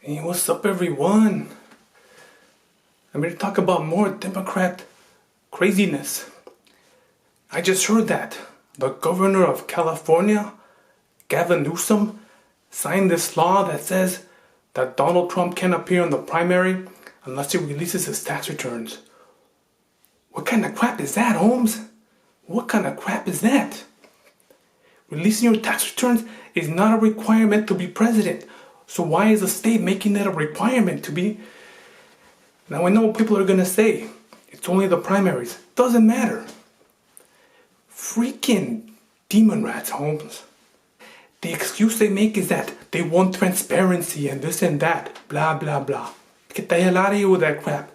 Hey, what's up, everyone? I'm here to talk about more Democrat craziness. I just heard that the governor of California, Gavin Newsom, signed this law that says that Donald Trump can't appear in the primary unless he releases his tax returns. What kind of crap is that, Holmes? What kind of crap is that? Releasing your tax returns is not a requirement to be president. So why is the state making that a requirement to be? Now I know what people are going to say. It's only the primaries. Doesn't matter. Freaking DemonRats, Holmes. The excuse they make is that they want transparency and this and that. Blah, blah, blah. Get the hell out of here with that crap.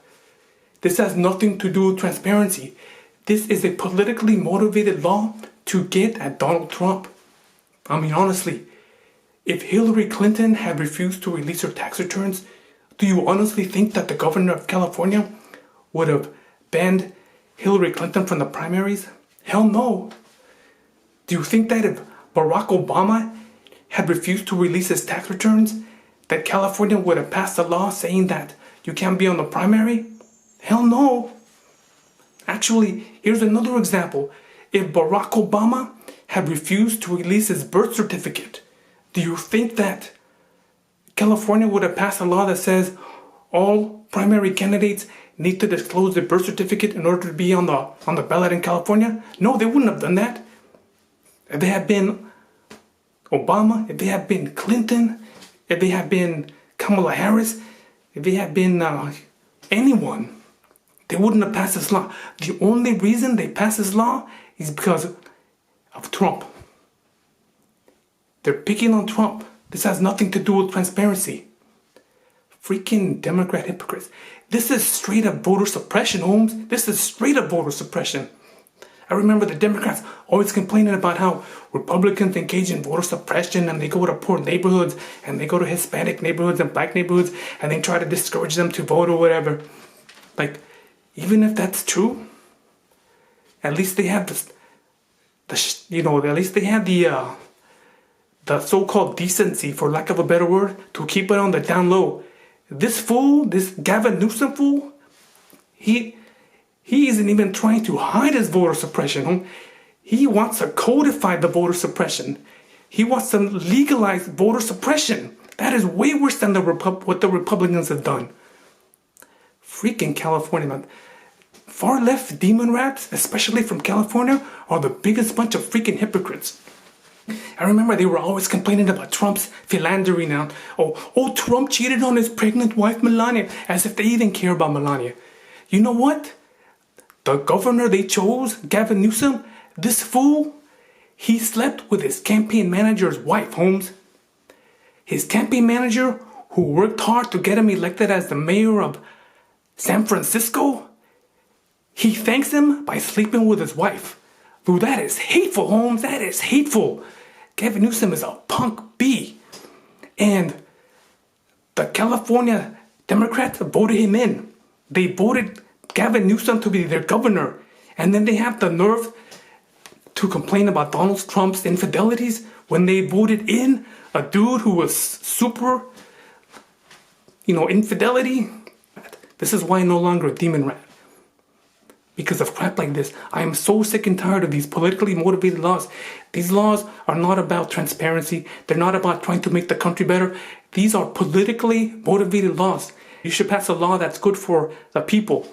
This has nothing to do with transparency. This is a politically motivated law to get at Donald Trump. I mean, honestly, if Hillary Clinton had refused to release her tax returns, do you honestly think that the governor of California would have banned Hillary Clinton from the primaries? Hell no. Do you think that if Barack Obama had refused to release his tax returns, that California would have passed a law saying that you can't be on the primary? Hell no. Actually, here's another example. If Barack Obama had refused to release his birth certificate, do you think that California would have passed a law that says all primary candidates need to disclose their birth certificate in order to be on the ballot in California? No, they wouldn't have done that. If they had been Obama, if they had been Clinton, if they had been Kamala Harris, if they had been anyone, they wouldn't have passed this law. The only reason they passed this law is because of Trump. They're picking on Trump. This has nothing to do with transparency. Freaking Democrat hypocrites. This is straight up voter suppression, Holmes. This is straight up voter suppression. I remember the Democrats always complaining about how Republicans engage in voter suppression and they go to poor neighborhoods and they go to Hispanic neighborhoods and black neighborhoods and they try to discourage them to vote or whatever. Like, even if that's true, at least they have the so-called decency, for lack of a better word, to keep it on the down low. This fool, this Gavin Newsom fool, he isn't even trying to hide his voter suppression. He wants to codify the voter suppression. He wants to legalize voter suppression. That is way worse than what the Republicans have done. Freaking California, man. Far left DemonRats, especially from California, are the biggest bunch of freaking hypocrites. I remember they were always complaining about Trump's philandering now. Oh, Trump cheated on his pregnant wife, Melania, as if they even care about Melania. You know what? The governor they chose, Gavin Newsom, this fool, he slept with his campaign manager's wife, Holmes. His campaign manager, who worked hard to get him elected as the mayor of San Francisco, he thanks him by sleeping with his wife. Dude, that is hateful, Holmes. That is hateful. Gavin Newsom is a punk B. And the California Democrats voted him in. They voted Gavin Newsom to be their governor. And then they have the nerve to complain about Donald Trump's infidelities when they voted in a dude who was super, infidelity. This is why I'm no longer a demon rat. Because of crap like this. I am so sick and tired of these politically motivated laws. These laws are not about transparency. They're not about trying to make the country better. These are politically motivated laws. You should pass a law that's good for the people.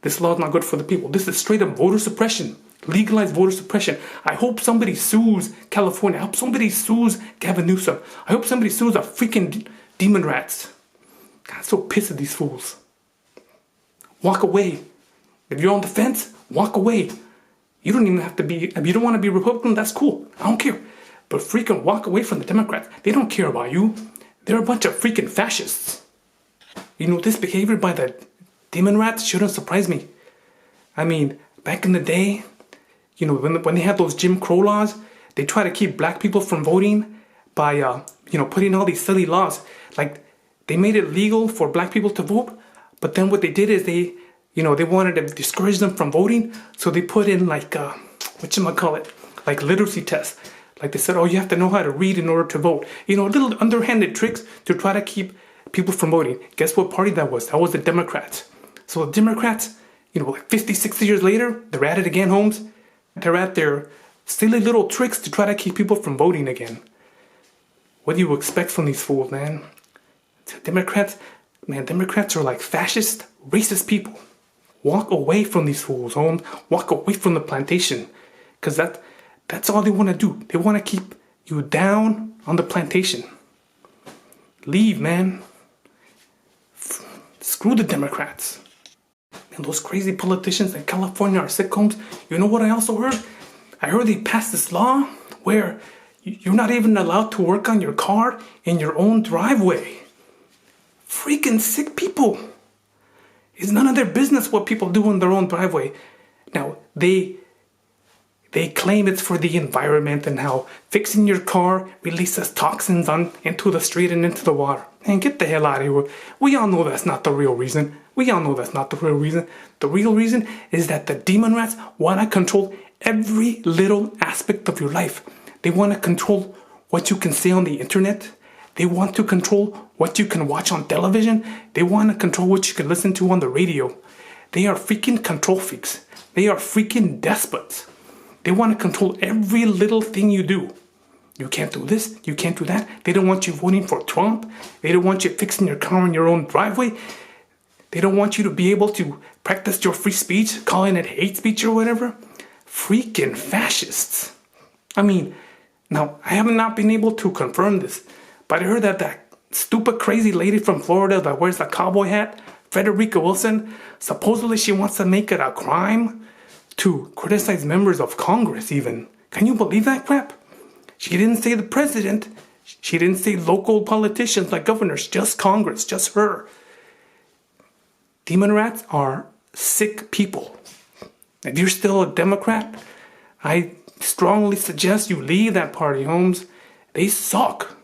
This law is not good for the people. This is straight up voter suppression. Legalized voter suppression. I hope somebody sues California. I hope somebody sues Gavin Newsom. I hope somebody sues the freaking DemonRats. God, I'm so pissed at these fools. Walk away. If you're on the fence, walk away. You don't even have to be, if you don't want to be Republican, that's cool. I don't care. But freaking walk away from the Democrats. They don't care about you. They're a bunch of freaking fascists. This behavior by the DemonRats shouldn't surprise me. I mean, back in the day, when they had those Jim Crow laws, they try to keep black people from voting by, putting all these silly laws. Like, they made it legal for black people to vote, but then what they did is they wanted to discourage them from voting, so they put in like literacy tests. Like they said, you have to know how to read in order to vote. Little underhanded tricks to try to keep people from voting. Guess what party that was? That was the Democrats. So the Democrats, like 50, 60 years later, they're at it again, Holmes. They're at their silly little tricks to try to keep people from voting again. What do you expect from these fools, man? Democrats are like fascist, racist people. Walk away from these fools, Holmes. Walk away from the plantation. Because that's all they want to do. They want to keep you down on the plantation. Leave, man. Screw the Democrats. And those crazy politicians in California are sitcoms. You know what I also heard? I heard they passed this law where you're not even allowed to work on your car in your own driveway. Freaking sick people. It's none of their business what people do in their own driveway. Now, they claim it's for the environment and how fixing your car releases toxins into the street and into the water. And get the hell out of here. We all know that's not the real reason. The real reason is that the DemonRats want to control every little aspect of your life. They want to control what you can say on the internet. They want to control what you can watch on television. They want to control what you can listen to on the radio. They are freaking control freaks. They are freaking despots. They want to control every little thing you do. You can't do this, you can't do that. They don't want you voting for Trump. They don't want you fixing your car in your own driveway. They don't want you to be able to practice your free speech, calling it hate speech or whatever. Freaking fascists. I mean, now, I have not been able to confirm this, but I heard that stupid crazy lady from Florida that wears a cowboy hat, Frederica Wilson, supposedly she wants to make it a crime to criticize members of Congress even. Can you believe that crap? She didn't say the president. She didn't say local politicians like governors, just Congress, just her. DemonRats are sick people. If you're still a Democrat, I strongly suggest you leave that party, Holmes. They suck.